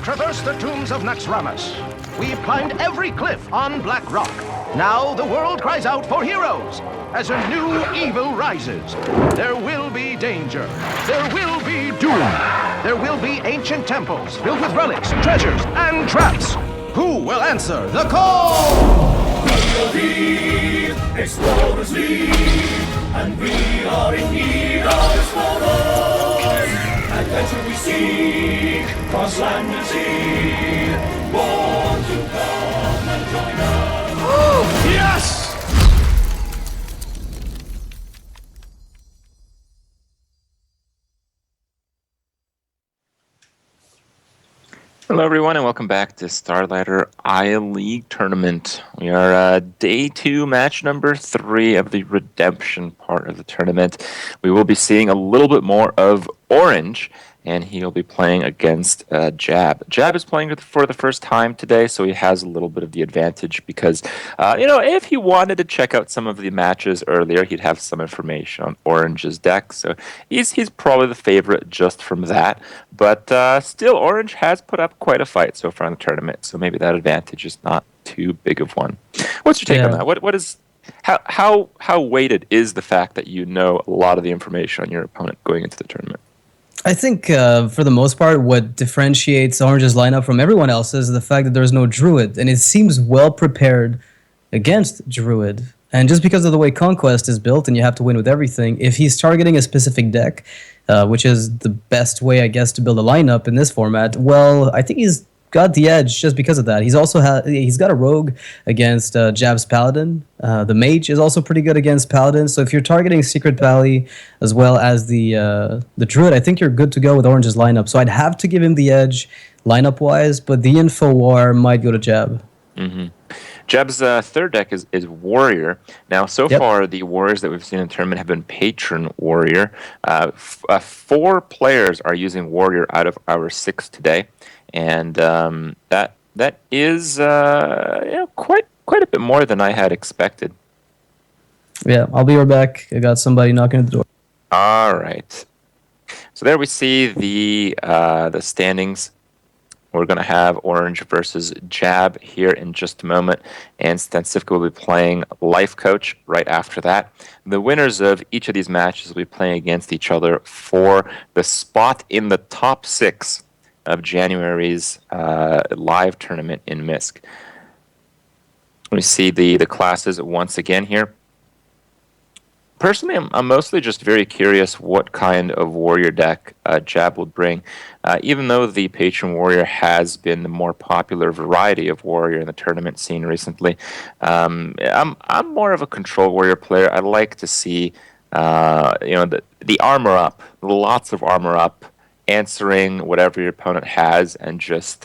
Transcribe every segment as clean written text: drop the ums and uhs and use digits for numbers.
traversed the tombs of Naxxramas. We've climbed every cliff on Black Rock. Now the world cries out for heroes. As a new evil rises, there will be danger. There will be doom. There will be ancient temples filled with relics, treasures, and traps. Who will answer the call? Explorers lead, and we are in need of explorers. Adventure we seek, cross land and sea. Born to come and join us. Yes! Hello everyone and welcome back to StarLadder I-League Tournament. We are day 2, match number 3 of the redemption part of the tournament. We will be seeing a little bit more of Orange, and he'll be playing against Jab. Jab is playing for the first time today, so he has a little bit of the advantage because, if he wanted to check out some of the matches earlier, he'd have some information on Orange's deck. So he's probably the favorite just from that. But still, Orange has put up quite a fight so far in the tournament, so maybe that advantage is not too big of one. What's your take on that? What is how weighted is the fact that you know a lot of the information on your opponent going into the tournament? I think, for the most part, what differentiates Orange's lineup from everyone else's is the fact that there's no Druid, and it seems well prepared against Druid. And just because of the way Conquest is built, and you have to win with everything, if he's targeting a specific deck, which is the best way, I guess, to build a lineup in this format, well, I think he's got the edge just because of that. He's got a rogue against Jab's Paladin. The Mage is also pretty good against Paladin. So if you're targeting Secret Valley as well as the Druid, I think you're good to go with Orange's lineup. So I'd have to give him the edge lineup wise, but the info war might go to Jab. Mm-hmm. Jab's third deck is Warrior. Now, so far, the Warriors that we've seen in the tournament have been Patron Warrior. 4 players are using Warrior out of our 6 today. And that is quite a bit more than I had expected. Yeah, I'll be right back. I got somebody knocking at the door. All right. So there we see the standings. We're going to have Orange versus Jab here in just a moment, and Stancifka will be playing Life Coach right after that. The winners of each of these matches will be playing against each other for the spot in the top 6 of January's live tournament in Minsk. We see the classes once again here. Personally, I'm mostly just very curious what kind of warrior deck Jab will bring. Even though the Patron Warrior has been the more popular variety of warrior in the tournament scene recently, I'm more of a control warrior player. I like to see the armor up, lots of armor up, answering whatever your opponent has, and just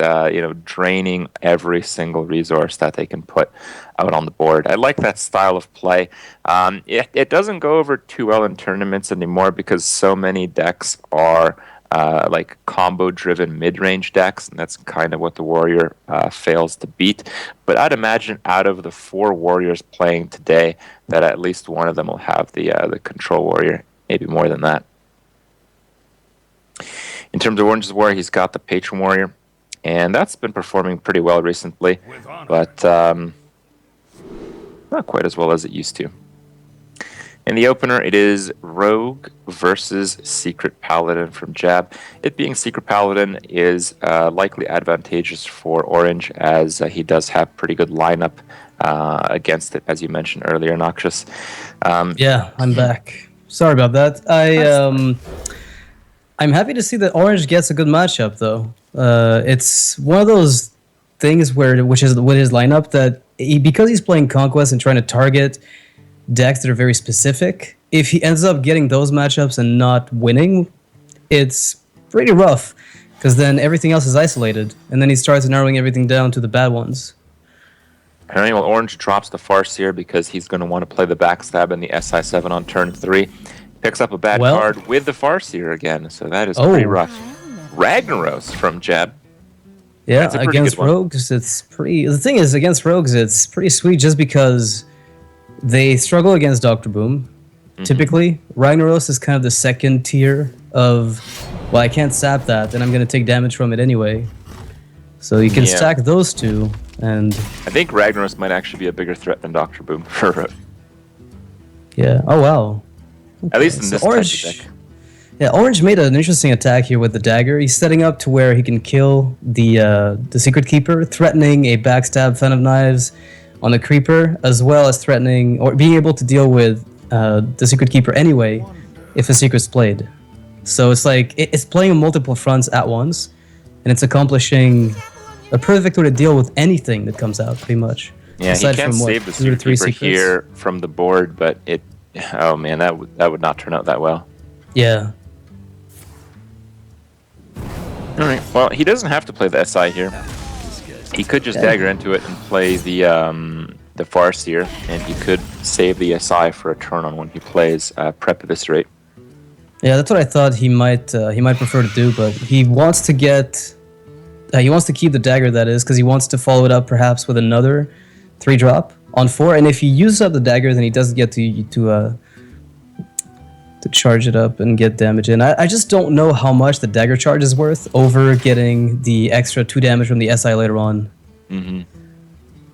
draining every single resource that they can put out on the board. I like that style of play. It doesn't go over too well in tournaments anymore because so many decks are like combo-driven mid-range decks, and that's kind of what the Warrior fails to beat. But I'd imagine out of the 4 Warriors playing today, that at least one of them will have the Control Warrior, maybe more than that. In terms of Orange's Warrior, he's got the Patron Warrior, and that's been performing pretty well recently, but not quite as well as it used to. In the opener, it is Rogue versus Secret Paladin from Jab. It being Secret Paladin is likely advantageous for Orange, as he does have pretty good lineup against it, as you mentioned earlier, Noxious. Yeah, I'm back. Sorry about that. I'm happy to see that Orange gets a good matchup, though. It's one of those things which is with his lineup, that because he's playing Conquest and trying to target decks that are very specific, if he ends up getting those matchups and not winning, it's pretty rough, because then everything else is isolated, and then he starts narrowing everything down to the bad ones. Apparently, Orange drops the Farseer because he's going to want to play the Backstab and the SI7 on turn 3. Picks up a bad card with the Farseer again, so that is pretty rough. Ragnaros from Jab. Yeah, against Rogues, it's pretty... The thing is, against Rogues, it's pretty sweet just because they struggle against Dr. Boom. Typically, Ragnaros is kind of the second tier of, well, I can't sap that, and I'm going to take damage from it anyway. So you can Yeah. stack those two, and I think Ragnaros might actually be a bigger threat than Dr. Boom for Road. yeah. Oh wow. At least in So this Orange, type of deck. yeah, Orange made an interesting attack here with the dagger. He's setting up to where he can kill the Secret Keeper, threatening a backstab Fan of Knives on the Creeper, as well as threatening or being able to deal with the Secret Keeper anyway if a Secret's played. So it's like it's playing on multiple fronts at once, and it's accomplishing a perfect way to deal with anything that comes out, pretty much. Yeah, Aside he can from, what, save the 2 or Secret 3 Keeper secrets. here from the board, but it... Oh man, that would not turn out that well. Yeah. Alright, well, he doesn't have to play the SI here. He could just dagger into it and play the Farseer, and he could save the SI for a turn on when he plays Prep Eviscerate. Yeah, that's what I thought he might prefer to do, but he wants to get he wants to keep the dagger, that is, because he wants to follow it up perhaps with another 3-drop on 4, and if he uses up the dagger, then he does get to charge it up and get damage in. I just don't know how much the dagger charge is worth over getting the extra 2 damage from the SI later on. Mm-hmm.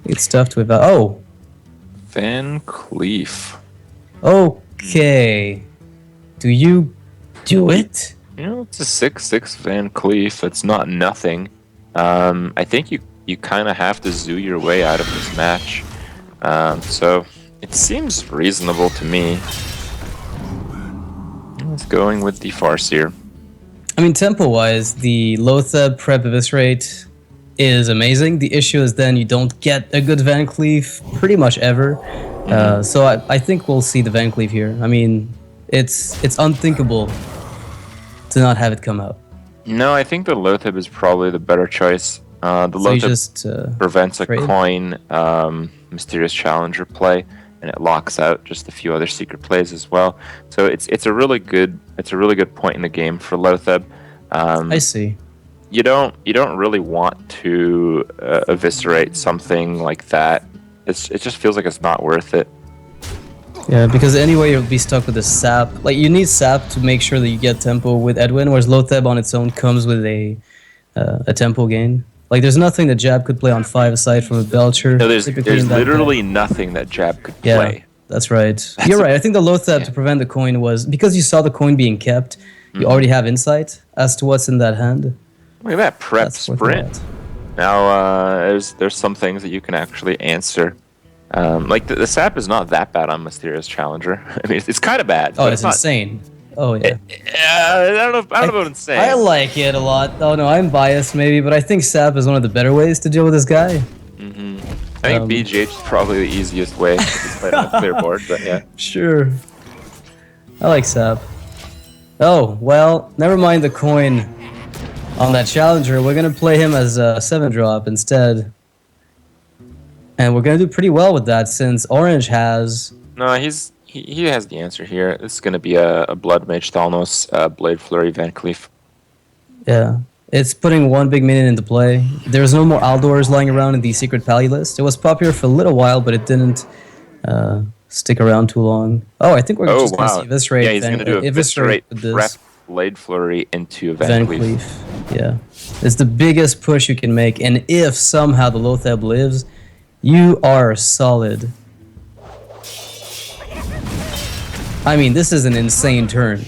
It's tough to evaluate. Oh, Van Cleef. okay. Do you do it? You know, it's a 6/6 Van Cleef. It's not nothing. I think you kind of have to zoo your way out of this match. So it seems reasonable to me. Let's going with the Farseer. I mean, tempo-wise, the Lotheb Prep Eviscerate is amazing. The issue is then you don't get a good Van Cleef pretty much ever. So I think we'll see the Van Cleef here. I mean, it's unthinkable to not have it come out. No, I think the Lotheb is probably the better choice. The So you Lotheb just prevents a trade? coin Mysterious Challenger play, and it locks out just a few other secret plays as well. So it's a really good point in the game for Lotheb. I see. You don't really want to eviscerate something like that. It just feels like it's not worth it. Yeah, because anyway you'll be stuck with the sap. Like, you need sap to make sure that you get tempo with Edwin, whereas Lotheb on its own comes with a tempo gain. Like, there's nothing that Jab could play on 5 aside from a Belcher. No, there's typically in that literally deck. nothing that Jab could Yeah, play. that's right. You're right. I think the Lotheb to prevent the coin was because you saw the coin being kept. You already have insight as to what's in that hand. Look at that prep That's worth a sprint. lot. Now there's some things that you can actually answer. Like the sap is not that bad on Mysterious Challenger. I mean, it's kind of bad. Oh, but it's not, insane. Oh yeah. I don't know about insane. I like it a lot. Oh no, I'm biased maybe, but I think sap is one of the better ways to deal with this guy. I think BGH is probably the easiest way to play on a clear board, but yeah. Sure. I like sap. Oh, well, never mind the coin on that challenger. We're going to play him as a 7-drop instead. And we're going to do pretty well with that since Orange has... No, he has the answer here. This is going to be a Blood Mage Thalnos, Blade Flurry Van Cleef. Yeah. It's putting one big minion into play. There's no more Aldors lying around in the Secret Pally list. It was popular for a little while, but it didn't stick around too long. Oh, I think we're just going to see Eviscerate. Yeah, he's going to do Eviscerate, with Prep, this Blade Flurry into Van Van Cleef. Cleef. Yeah. It's the biggest push you can make, and if somehow the Lotheb lives, you are solid. I mean, this is an insane turn.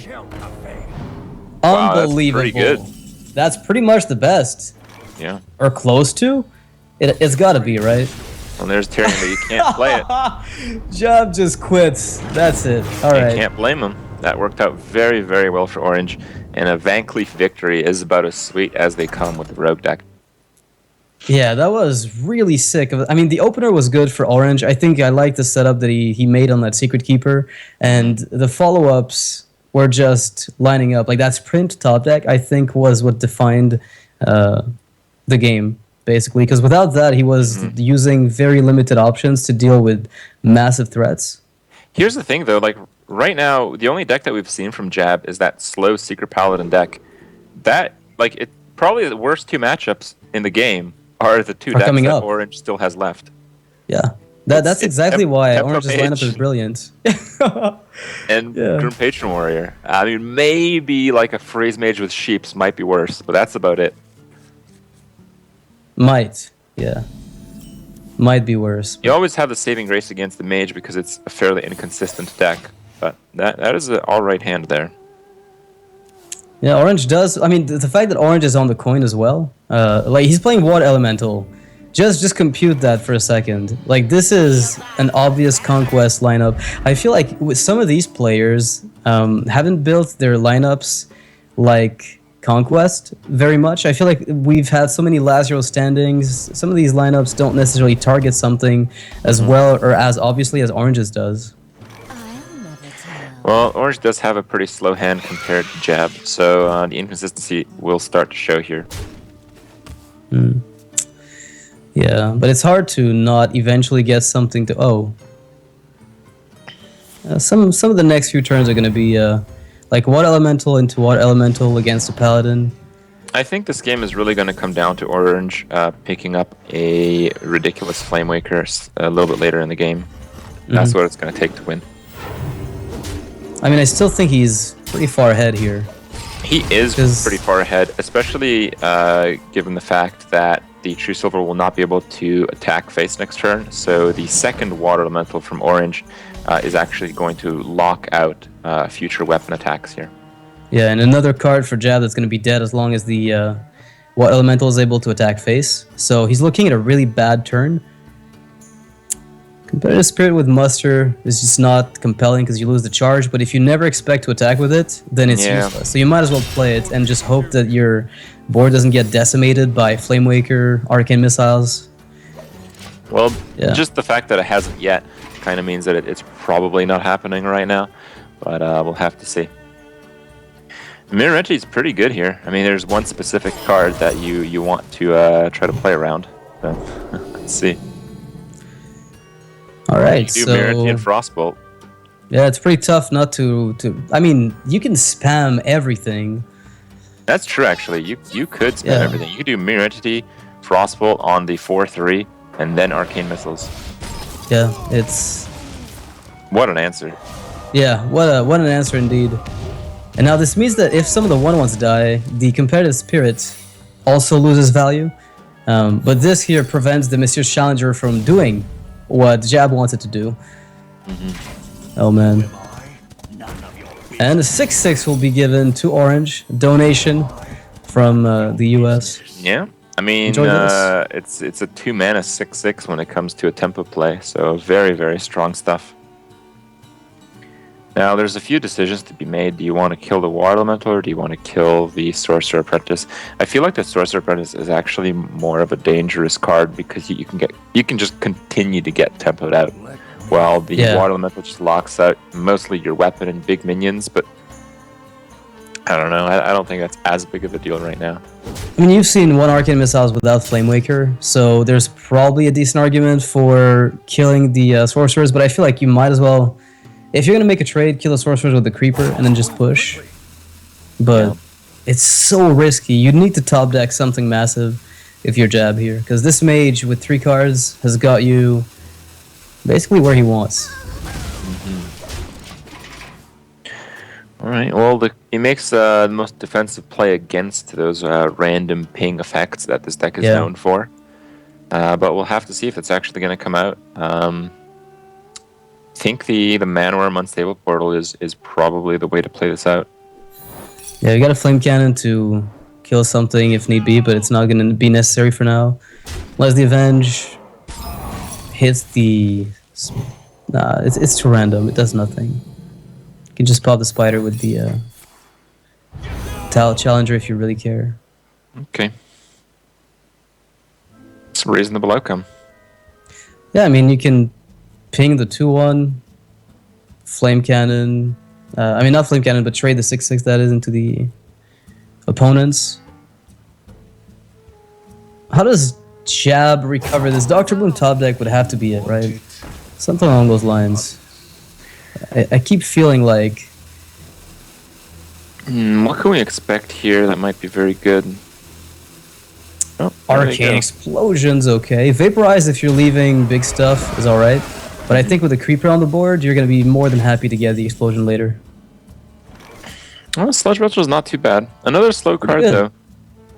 Wow, that's Unbelievable. pretty good. That's pretty much the best. Yeah. Or close to. It's got to be, right? And there's Tyrion, but you can't play it. Job just quits. That's it. All You right. can't blame him. That worked out very, very well for Orange. And a Van Cleef victory is about as sweet as they come with the Rogue deck. Yeah, that was really sick. I mean, the opener was good for Orange. I think I like the setup that he made on that Secret Keeper. And the follow-ups were just lining up. Like, that sprint top deck, I think, was what defined the game, basically. Because without that, he was using very limited options to deal with massive threats. Here's the thing, though. Like, right now, the only deck that we've seen from Jab is that slow Secret Paladin deck. That, like, it probably the worst 2 matchups in the game are the 2 decks coming that up. Orange still has left. Yeah. That's It's exactly why Tempo Orange's Mage. lineup is brilliant. And Yeah. Grim Patron Warrior. I mean, maybe like a Freeze Mage with Sheeps might be worse, but that's about it. Might, yeah. Might be worse. You always have the saving grace against the Mage because it's a fairly inconsistent deck. But that is an alright hand there. Yeah, Orange does. I mean, the fact that Orange is on the coin as well. Like, he's playing Water Elemental. Just compute that for a second. Like, this is an obvious Conquest lineup. I feel like with some of these players haven't built their lineups like Conquest very much. I feel like we've had so many last hero standings. Some of these lineups don't necessarily target something as well or as obviously as Orange's does. Well, Orange does have a pretty slow hand compared to Jab, so the inconsistency will start to show here. Yeah, but it's hard to not eventually get something to... Oh. Some of the next few turns are going to be like Water Elemental into Water Elemental against a Paladin. I think this game is really going to come down to Orange picking up a ridiculous Flamewaker a little bit later in the game. That's what it's going to take to win. I mean, I still think he's pretty far ahead here. He is pretty far ahead, especially given the fact that the True Silver will not be able to attack face next turn. So the second Water Elemental from Orange is actually going to lock out future weapon attacks here. Yeah, and another card for Jab that's going to be dead as long as the Water Elemental is able to attack face. So he's looking at a really bad turn. Competitive Spirit with Muster is just not compelling because you lose the charge, but if you never expect to attack with it, then it's useless. So you might as well play it and just hope that your board doesn't get decimated by Flamewaker, Arcane Missiles. Well, just the fact that it hasn't yet kind of means that it's probably not happening right now, but we'll have to see. Mirror Entity is pretty good here. I mean, there's one specific card that you want to try to play around. So, let's see. All right, you do Mirror Entity and Frostbolt. Yeah, it's pretty tough not to. I mean, you can spam everything. That's true, actually. You could spam everything. You could do Mirror Entity, Frostbolt on the 4/3, and then Arcane Missiles. Yeah, it's... What an answer. Yeah, what an answer indeed. And now this means that if some of the 1/1s die, the Competitive Spirit also loses value. But this here prevents the Mysterious Challenger from doing what Jab wants it to do. Oh man. And the 6/6 will be given to Orange, donation from the US. Yeah, I mean, it's a 2-mana 6/6 when it comes to a tempo play, so very, very strong stuff. Now, there's a few decisions to be made. Do you want to kill the Water Elemental, or do you want to kill the Sorcerer Apprentice? I feel like the Sorcerer Apprentice is actually more of a dangerous card because you can just continue to get tempoed out, while the Water Elemental just locks out mostly your weapon and big minions. But I don't know. I don't think that's as big of a deal right now. I mean, you've seen one Arcane Missiles without Flamewaker, so there's probably a decent argument for killing the Sorcerers. But I feel like you might as well. If you're going to make a trade, kill the Sorcerers with the Creeper and then just push. But it's so risky. You need to top deck something massive if you're Jab here. Because this Mage with 3 cards has got you basically where he wants. Alright, well, he makes the most defensive play against those random ping effects that this deck is known for. But we'll have to see if it's actually going to come out. I think the Manworm Unstable Portal is probably the way to play this out. Yeah, you got a Flame Cannon to kill something if need be, but it's not going to be necessary for now. Unless the Avenge hits the... Nah, it's too random. It does nothing. You can just pop the Spider with the Talent Challenger if you really care. Okay. It's a reasonable outcome. Yeah, I mean, you can ping the 2/1, Flame Cannon. I mean, not Flame Cannon, but trade the 6/6 that is into the opponents. How does Jab recover this? Dr. Boom top deck would have to be it, right? Something along those lines. I keep feeling like... what can we expect here that might be very good? Oh, Arcane Explosion's okay. Vaporize if you're leaving big stuff is alright. But I think with a Creeper on the board, you're going to be more than happy to get the Explosion later. Oh, Sludge Belcher is not too bad. Another slow card, though.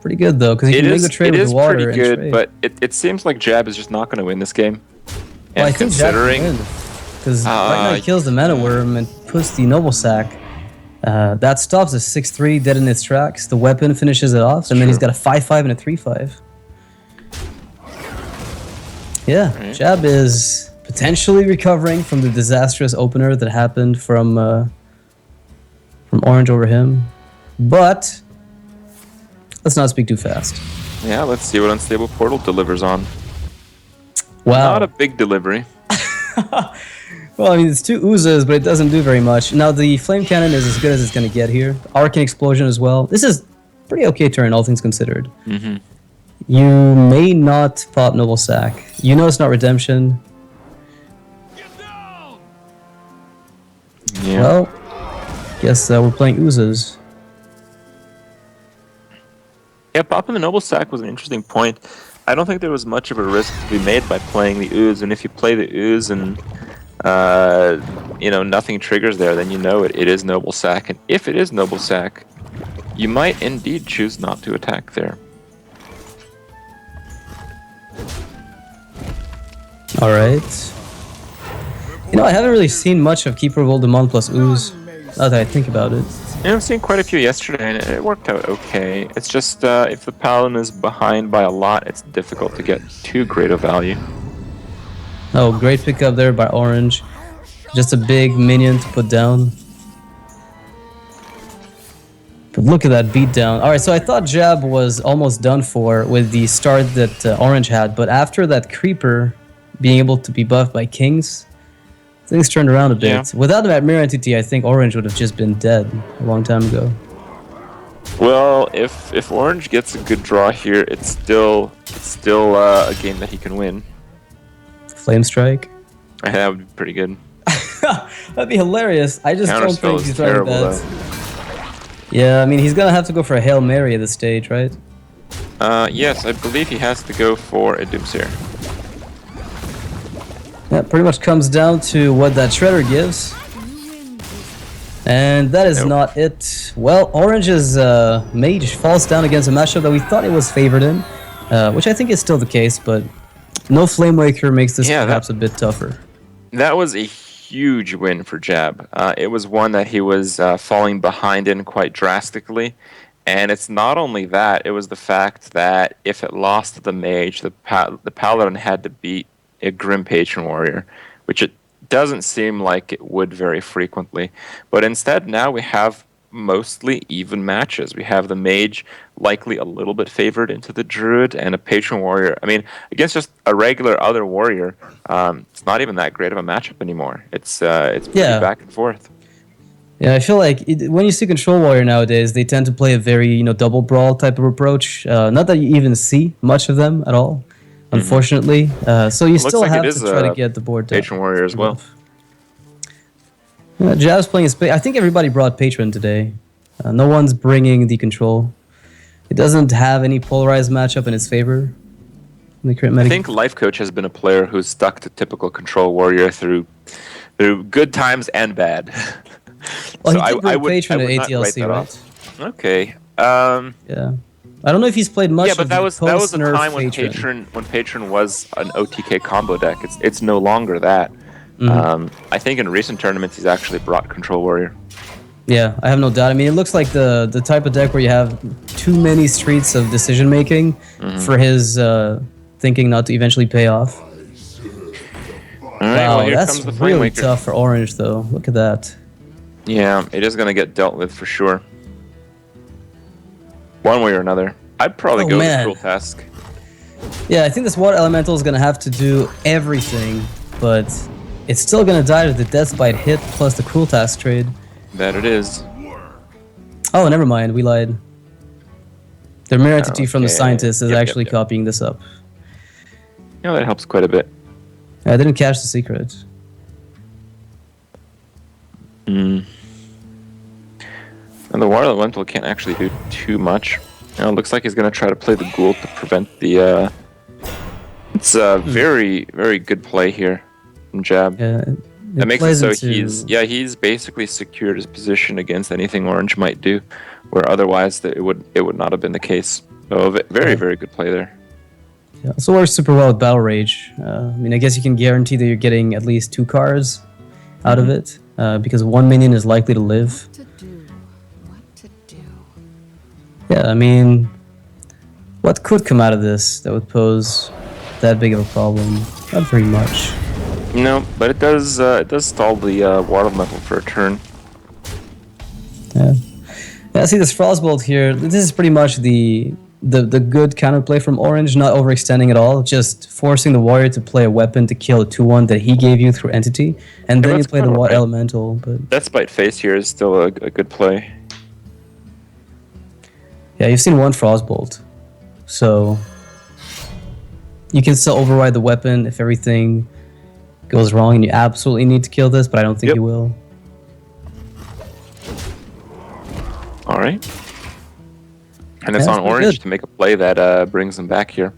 Pretty good though, because you can make the trade it with is the water pretty and good, trade. but it seems like Jab is just not going to win this game. Well, And I think Jab considering, can win, because right now he kills the Mana Worm and puts the Noble Sack. That stops the 6-3 dead in its tracks. The weapon finishes it off, and then he's got a 5-5 and a 3-5. Yeah, Right. Jab is potentially recovering from the disastrous opener that happened from Orange over him, but let's not speak too fast. yeah, let's see what Unstable Portal delivers on. Wow. Not a big delivery. Well, I mean, it's 2 oozes, but it doesn't do very much. Now, the Flame Cannon is as good as it's going to get here. Arcane Explosion as well. This is pretty okay turn, all things considered. Mm-hmm. You may not pop Noble Sack. You know it's not Redemption. Yeah. Well, guess we're playing oozes. Yeah, popping the Noble Sack was an interesting point. I don't think there was much of a risk to be made by playing the Ooze, and if you play the Ooze and nothing triggers there, then it is Noble Sack, and if it is Noble Sack, you might indeed choose not to attack there. All right. I haven't really seen much of Keeper of Oldemont plus Ooze, now that I think about it. Yeah, I've seen quite a few yesterday, and it worked out okay. It's just if the Paladin is behind by a lot, it's difficult to get too great a value. Oh, great pickup there by Orange. Just a big minion to put down. But look at that beatdown. Alright, so I thought Jab was almost done for with the start that Orange had, but after that Creeper being able to be buffed by Kings, things turned around a bit. Yeah. Without that Mirror Entity, I think Orange would have just been dead a long time ago. Well, if Orange gets a good draw here, it's still a game that he can win. Flame Strike. That would be pretty good. That'd be hilarious. I just don't Counterspell think is he's running terrible, that. though. Yeah, I mean, he's gonna have to go for a Hail Mary at this stage, right? Yes, I believe he has to go for a Doomsayer. Yeah, pretty much comes down to what that Shredder gives. And that is Nope. not it. Well, Orange's Mage falls down against a matchup that we thought it was favored in, which I think is still the case, but no Flame Waker makes this Yeah, perhaps a bit tougher. That was a huge win for Jab. It was one that he was falling behind in quite drastically. And it's not only that, it was the fact that if it lost to the Mage, the Paladin had to beat a Grim Patron Warrior, which it doesn't seem like it would very frequently. But instead, now we have mostly even matches. We have the Mage likely a little bit favored into the Druid, and a Patron Warrior. I mean, against just a regular other warrior, it's not even that great of a matchup anymore. It's pretty back and forth. Yeah, I feel like when you see Control Warrior nowadays, they tend to play a very, double brawl type of approach. Not that you even see much of them at all, unfortunately. So you still like have it to is try to a get the board down. Patron Warrior as well. Jab's playing his... I think everybody brought Patron today. No one's bringing the Control. It doesn't have any polarized matchup in its favor. The current I meta. think Life Coach has been a player who's stuck to typical Control Warrior through good times and bad. Well, So he did bring Patron to would not write ATLC, that right? off. Okay. Yeah. I don't know if he's played much. Yeah, but of that the was a post-nerf time when Patron was an OTK combo deck. It's no longer that. I think in recent tournaments he's actually brought Control Warrior. Yeah, I have no doubt. I mean, it looks like the type of deck where you have too many streets of decision making for his thinking not to eventually pay off. All right, Wow, well, here that's comes the Flame really Waker. tough for Orange, though. Look at that. Yeah, it is going to get dealt with for sure. One way or another. I'd probably go with man. Cruel Task. Yeah, I think this Water Elemental is going to have to do everything, but it's still going to die to the Death Bite hit plus the Cruel Task trade. That it is. Oh, never mind. We lied. The Mirror Entity from the Okay. Scientist is Yep, actually yep. copying this up. Yeah, that helps quite a bit. I didn't catch the secret. And the Water Elemental can't actually do too much. It looks like he's going to try to play the Ghoul to prevent the... It's a very, very good play here from Jab. Yeah, That makes it plays so into- he's basically secured his position against anything Orange might do, where otherwise it would not have been the case. So very, very good play there. Yeah, also works super well with Battle Rage. I mean, I guess you can guarantee that you're getting at least 2 cards out of it, because 1 minion is likely to live. What to do? Yeah, I mean, what could come out of this that would pose that big of a problem? Not very much. No, but it does stall the water level for a turn. Yeah. Yeah, see this Frostbolt here, this is pretty much the good counterplay from Orange, not overextending at all, just forcing the warrior to play a weapon to kill a 2/1 that he gave you through Entity, and then you play the Water Elemental. But that Spite Face here is still a good play. yeah, you've seen 1 Frostbolt, so you can still override the weapon if everything goes wrong and you absolutely need to kill this, but I don't think you will. All right. And it's on Orange to make a play that brings him back here.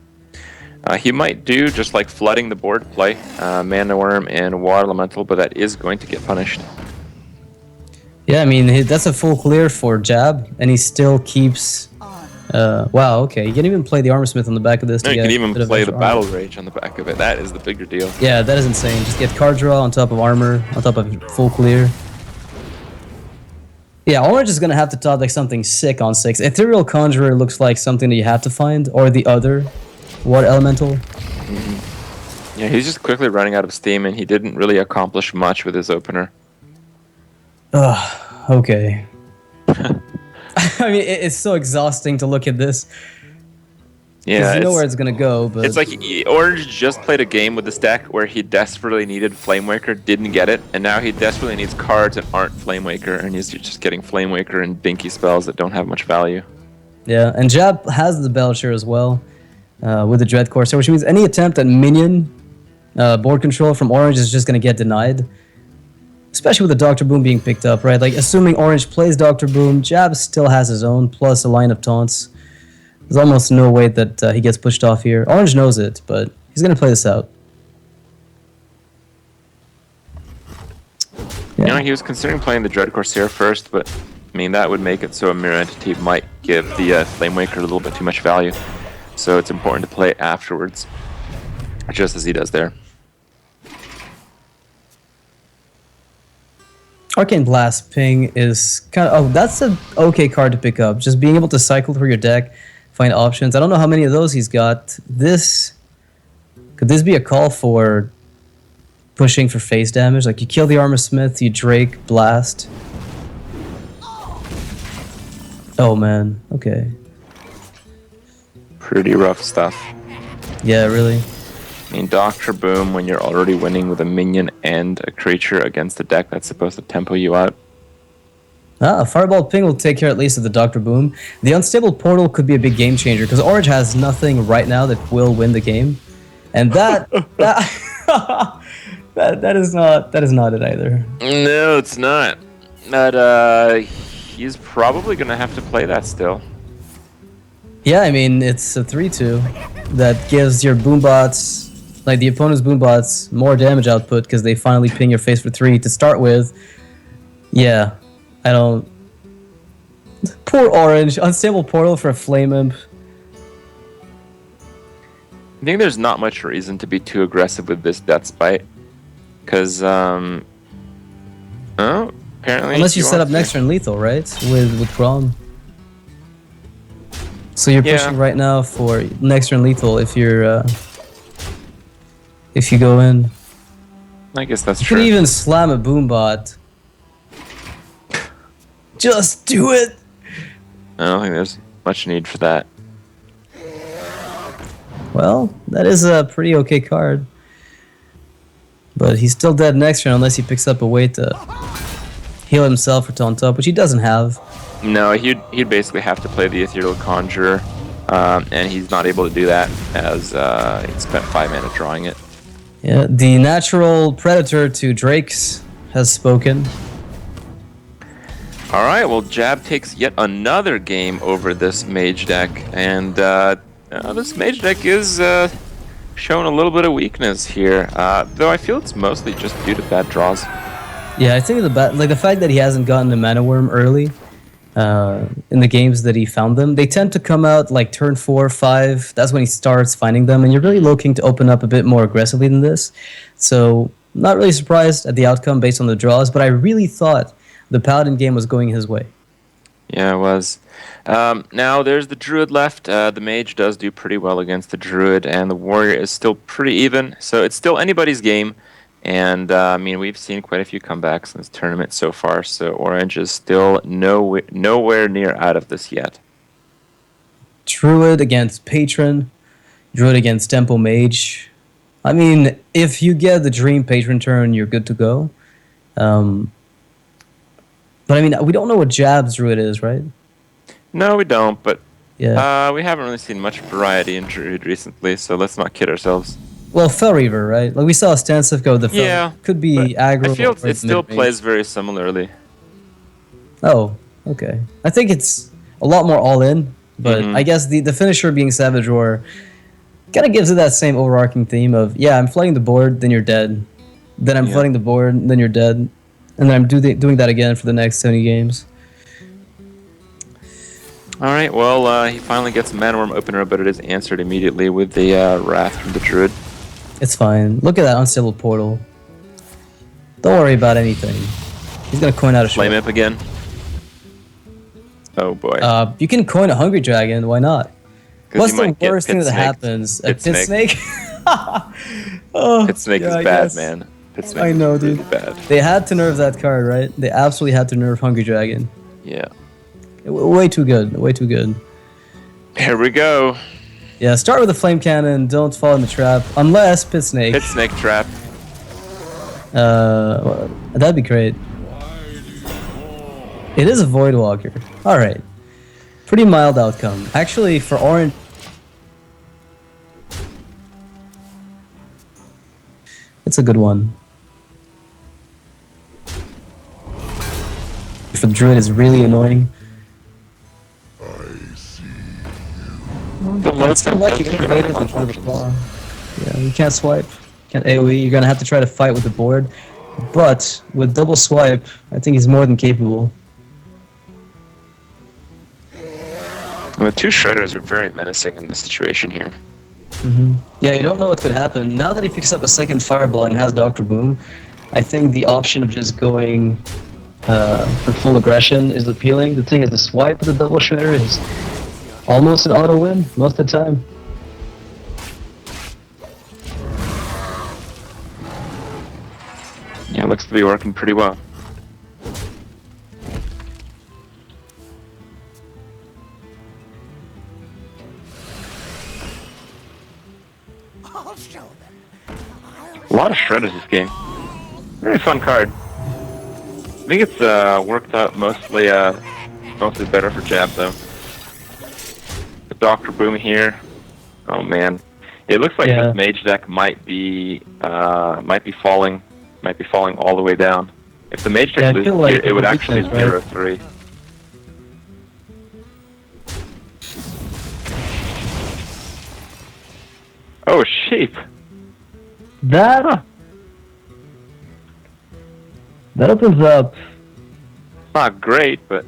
He might do just like flooding the board play, Mana Worm and Water Elemental, but that is going to get punished. Yeah, I mean, that's a full clear for Jab, and he still keeps... wow, okay. You can even play the Armor Smith on the back of this. No, you can even play the armor. Battle Rage on the back of it. That is the bigger deal. Yeah, that is insane. Just get card draw on top of armor, on top of full clear. Yeah, Orange is going to have to top like something sick on 6. Ethereal Conjurer looks like something that you have to find, or the other Water Elemental. Yeah, he's just quickly running out of steam, and he didn't really accomplish much with his opener. Ugh, okay. I mean, it's so exhausting to look at this. Yeah, you know where it's gonna go, but it's like Orange just played a game with this deck where he desperately needed Flamewaker, didn't get it, and now he desperately needs cards that aren't Flamewaker, and he's just getting Flamewaker and dinky spells that don't have much value. yeah. And Jab has the Belcher as well, with the Dread Courser, which means any attempt at minion board control from Orange is just gonna get denied. Especially with the Dr. Boom being picked up, right? Like, assuming Orange plays Dr. Boom, Jab still has his own, plus a line of taunts. There's almost no way that he gets pushed off here. Orange knows it, but he's going to play this out. Yeah. You know, he was considering playing the Dread Corsair first, but, I mean, that would make it so a Mirror Entity might give the Flamewaker a little bit too much value. So it's important to play afterwards, just as he does there. Arcane Blast Ping is kind of... Oh, that's an okay card to pick up. Just being able to cycle through your deck, find options. I don't know how many of those he's got. Could this be a call for pushing for face damage? Like, you kill the Armor Smith, you Drake, Blast. Oh, man. Okay. Pretty rough stuff. Yeah, really. I mean, Dr. Boom, when you're already winning with a minion and a creature against a deck that's supposed to tempo you out. Fireball Ping will take care at least of the Dr. Boom. The Unstable Portal could be a big game changer, because Orange has nothing right now that will win the game. And that is not it either. No, it's not. But he's probably going to have to play that still. Yeah, I mean, it's a 3-2 that gives your boombots, like the opponent's boombots, more damage output because they finally ping your face for 3 to start with. Yeah, I don't... Poor Orange. Unstable Portal for a Flame Imp. I think there's not much reason to be too aggressive with this Death Spite. Because, oh, apparently... Unless you set up next turn lethal, right? With Grom. So you're pushing right now for next turn lethal if you're if you go in. I guess that's You true. can even slam a boombot. Just do it. I don't think there's much need for that. Well, that is a pretty okay card. But he's still dead next turn unless he picks up a way to heal himself or taunt up, which he doesn't have. No, he'd basically have to play the Ethereal Conjurer, and he's not able to do that as he spent 5 mana drawing it. Yeah, the natural predator to Drakes has spoken. All right, well, Jab takes yet another game over this Mage deck, and this Mage deck is showing a little bit of weakness here, though I feel it's mostly just due to bad draws. Yeah, I think the fact that he hasn't gotten the Mana Worm early in the games that he found them. They tend to come out like turn 4, 5. That's when he starts finding them, and you're really looking to open up a bit more aggressively than this. So, not really surprised at the outcome based on the draws, but I really thought the Paladin game was going his way. Yeah, it was. Now there's the Druid left. The Mage does do pretty well against the Druid, and the Warrior is still pretty even. So it's still anybody's game. And I mean, we've seen quite a few comebacks in this tournament so far. So Orange is still nowhere near out of this yet. Druid against Patron, Druid against Tempo Mage. I mean, if you get the Dream Patron turn, you're good to go. But I mean, we don't know what Jab's Druid is, right? No, we don't. But Yeah. we haven't really seen much variety in Druid recently. So let's not kid ourselves. Well, Fel Reaver, right? Like we saw Stansiv go with the Fel. Yeah, Could be but aggro. I feel or it still mid-range. plays very similarly. Oh, okay. I think it's a lot more all in, but Mhm. I guess the finisher being Savage Roar kind of gives it that same overarching theme of, yeah, I'm flooding the board, then you're dead. Then I'm Yeah. flooding the board, then you're dead. And then I'm doing that again for the next 70 games. All right. Well, he finally gets a Mana Worm opener, but it is answered immediately with the Wrath from the Druid. It's fine. Look at that unstable portal. Don't worry about anything. He's gonna coin out a Flame shot. Imp again. Oh boy. You can coin a Hungry Dragon, why not? 'Cause What's you the might get worst thing pit that snaked. happens? A Pit pit snake. snake? Oh, Pit Snake yeah, is I bad, guess. man. Pit Snake I know, is really dude. bad. They had to nerf that card, right? They absolutely had to nerf Hungry Dragon. Yeah. Way too good. Way too good. Here we go. Yeah, start with the Flame Cannon. Don't fall in the trap. Unless Pit Snake. Pit Snake trap. Well, that'd be great. It is a Void Walker. Alright. Pretty mild outcome. Actually, for Orange... It's a good one. For the Druid is really annoying. Yeah, you can't swipe. Can't AoE. You're gonna have to try to fight with the board. But with double swipe, I think he's more than capable. The two Shredders are very menacing in this situation here. Yeah, you don't know what could happen. Now that he picks up a second Fireball and has Dr. Boom, I think the option of just going for full aggression is appealing. The thing is, the swipe with the double shredder is almost an auto win most of the time. Yeah, looks to be working pretty well. A lot of Shredders this game. Very fun card. I think it's worked out mostly better for Jab though. The Dr. Boom here. Oh man, it looks like Yeah. this Mage deck might be falling all the way down. If the Mage Yeah, I deck loses feel like here, it would the actually weakness, 0-3. Oh, sheep. That opens up. Not great, but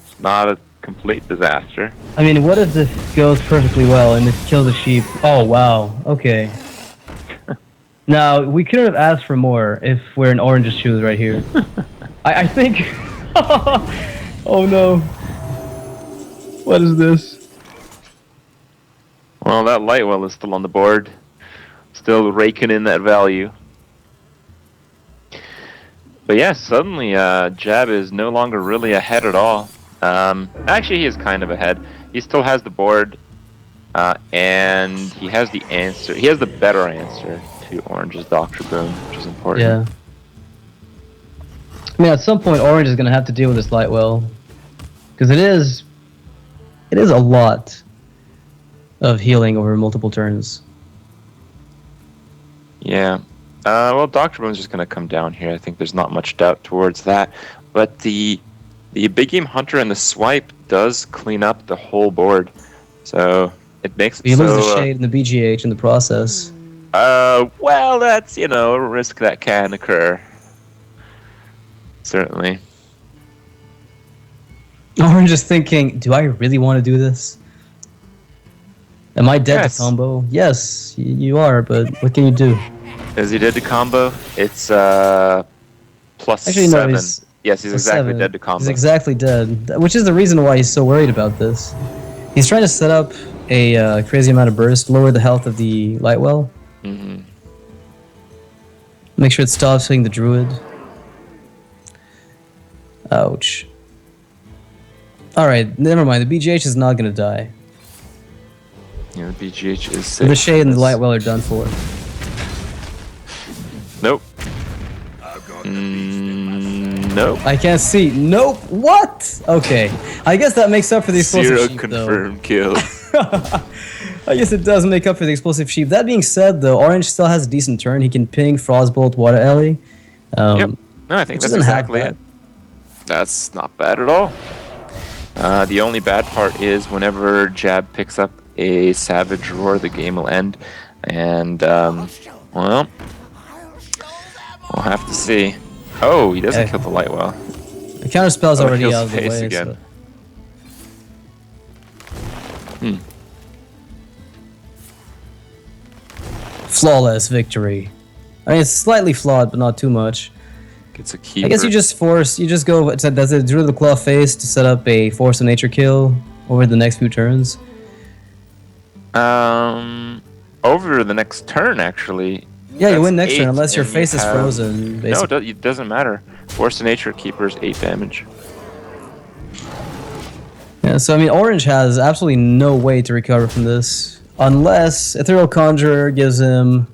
it's not a complete disaster. I mean, what if this goes perfectly well and this kills a sheep? Oh wow. Okay. Now we couldn't have asked for more if we're in Orange's shoes right here. I think. Oh no. What is this? Well, that Lightwell is still on the board. Still raking in that value. But yeah, suddenly Jab is no longer really ahead at all. Actually, he is kind of ahead. He still has the board, and he has the answer. He has the better answer to Orange's Dr. Boom, which is important. Yeah. I mean, at some point, Orange is gonna have to deal with this Lightwell, because it is a lot of healing over multiple turns. Yeah. Well, Dr. Boom's just going to come down here. I think there's not much doubt towards that. But the Big Game Hunter and the Swipe does clean up the whole board. So it makes it You so... lose the Shade and the BGH in the process. Well, that's, a risk that can occur. Certainly. Orange is thinking, do I really want to do this? Am I dead Yes. to combo? Yes, you are, but what can you do? Is he dead to combo? It's plus Actually, no, 7. he's Yes, he's plus exactly 7. dead to combo. He's exactly dead, which is the reason why he's so worried about this. He's trying to set up a crazy amount of burst, lower the health of the Lightwell. Mm-hmm. Make sure it stops hitting the Druid. Ouch. Alright, never mind. The BGH is not going to die. Yeah, the BGH is safe. The Shade and the Lightwell are done for. Nope. Nope. I can't see. Nope. What? Okay. I guess that makes up for the explosive Zero sheep, confirmed kills. though. I guess it does make up for the explosive sheep. That being said, though, Orange still has a decent turn. He can ping Frostbolt, Water Alley. Yep. No, I think which that's isn't half exactly bad. it. That's not bad at all. The only bad part is whenever Jab picks up a Savage Roar, the game will end. And, well, we'll have to see. Oh, he doesn't Yeah. kill the Lightwell. The counter spell's Oh, it already kills out of the face way. again. So. Flawless victory. I mean, it's slightly flawed, but not too much. Gets a keeper. I guess you just go. Does it Druid of the Claw face to set up a Force of Nature kill over the next few turns? Over the next turn, actually. Yeah, you That's win next 8, turn unless your and you face is have- frozen. No, Basically. it doesn't matter. Force of Nature Keeper's 8 damage. Yeah, so I mean, Orange has absolutely no way to recover from this unless Ethereal Conjurer gives him.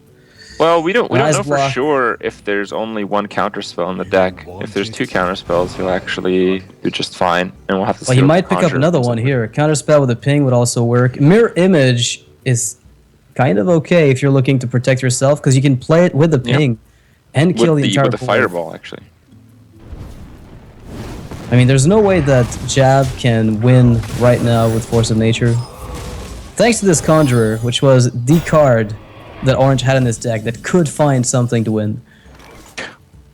Well, we don't Nice know block. for sure if there's only one counterspell in the deck. If there's 2 counterspells, he'll actually do just fine, and we'll have to. Well, see he what might pick up Conjurer another comes one up here. Counterspell with a ping would also work. Mirror Image is kind of okay if you're looking to protect yourself because you can play it with the Yeah. ping and with. kill the With entire the board. fireball, actually. I mean, there's no way that Jab can win right now with Force of Nature. Thanks to this Conjurer, which was the card that Orange had in this deck that could find something to win.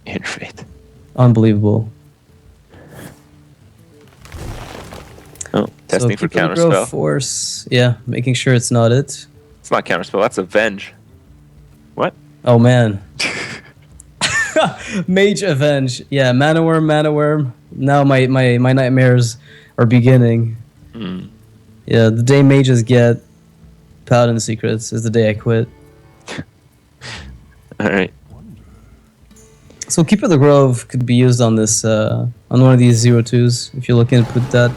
Infate. Unbelievable. Oh, testing for Keeper of the Grove counterspell. Force, yeah, making sure it's not it. It's not counterspell. That's Avenge. What? Oh man. Mage Avenge. Yeah, Mana Worm. Now my nightmares are beginning. Yeah, the day mages get Paladin secrets is the day I quit. All right. So Keeper of the Grove could be used on this on one of these 0-2s if you're looking to put that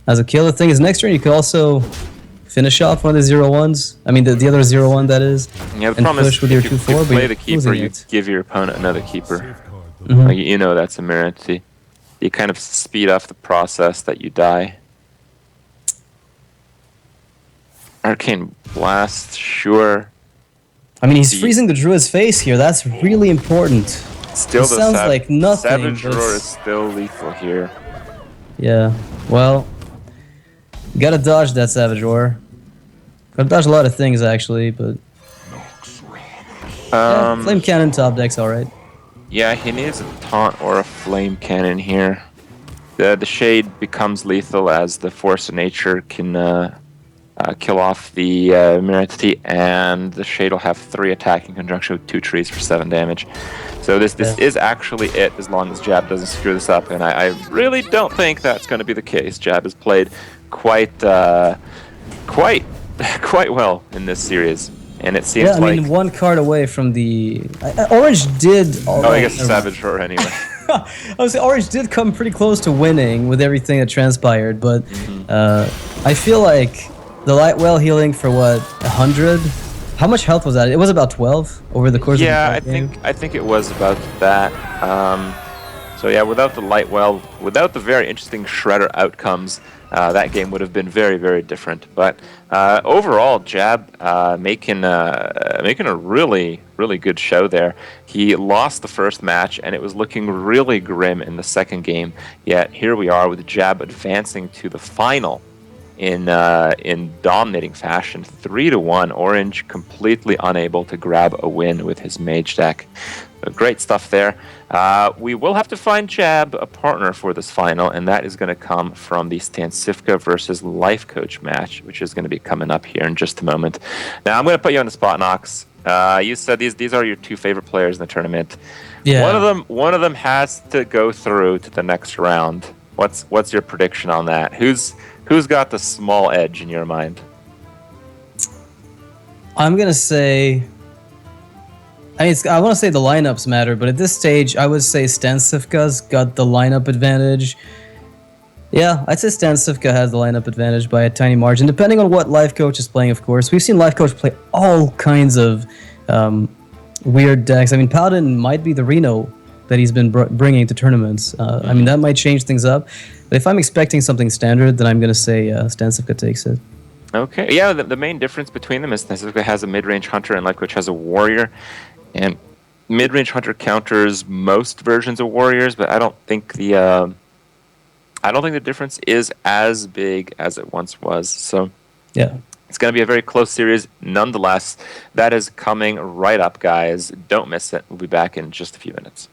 as a kill. The thing is, next turn you could also finish off one of the 0-1s. I mean, the other 0-1 that is. Yeah, the And problem is push with if your you 2/4, but play you're the keeper, losing you it. give your opponent another keeper. Mhm. Like, you know that's a mirror entity. You kind of speed up the process that you die. Arcane Blast, sure. I mean, he's The- freezing the Druid's face here. That's really important. Still, It sounds like nothing, Savage but Roar it's- is still lethal here. Yeah, well, you gotta dodge that Savage Roar. Gotta dodge a lot of things, actually, but... Yeah, Flame Cannon top deck's alright. Yeah, he needs a taunt or a flame cannon here. The Shade becomes lethal as the Force of Nature can kill off the mirror entity, and the Shade will have 3 attack in conjunction with 2 trees for 7 damage. So this Yeah. is actually it, as long as Jab doesn't screw this up, and I really don't think that's going to be the case. Jab has played quite well in this series, and it seems Yeah, I like... mean, one card away from the... Orange did... Oh, I guess never mind. Savage Roar anyway. I would say Orange did come pretty close to winning with everything that transpired, but I feel like the Lightwell healing for what, 100? How much health was that? It was about 12 over the course Yeah, of the game. I think it was about that. So yeah, without the Lightwell, without the very interesting Shredder outcomes, that game would have been very, very different. But overall, Jab making a really, really good show there. He lost the first match, and it was looking really grim in the second game. Yet here we are with Jab advancing to the final in dominating fashion. 3-1. Orange completely unable to grab a win with his Mage deck. So great stuff there. We will have to find Jab a partner for this final, and that is going to come from the Stansifka versus Life Coach match, which is going to be coming up here in just a moment. Now I'm going to put you on the spot, Nox. You said these are your two favorite players in the tournament. Yeah. One of them has to go through to the next round. What's your prediction on that? Who's got the small edge in your mind? I'm gonna say. I want to say the lineups matter, but at this stage, I would say Stansifka's got the lineup advantage. Yeah, I'd say Stansifka has the lineup advantage by a tiny margin, depending on what Life Coach is playing, of course. We've seen Life Coach play all kinds of weird decks. I mean, Paladin might be the Reno that he's been bringing to tournaments. I mean, that might change things up. But if I'm expecting something standard, then I'm going to say Stansifka takes it. Okay. Yeah, the main difference between them is Stansifka has a mid-range hunter and Life Coach has a warrior. And mid-range hunter counters most versions of warriors, but I don't think the difference is as big as it once was. So yeah, it's going to be a very close series. Nonetheless, that is coming right up, guys. Don't miss it. We'll be back in just a few minutes.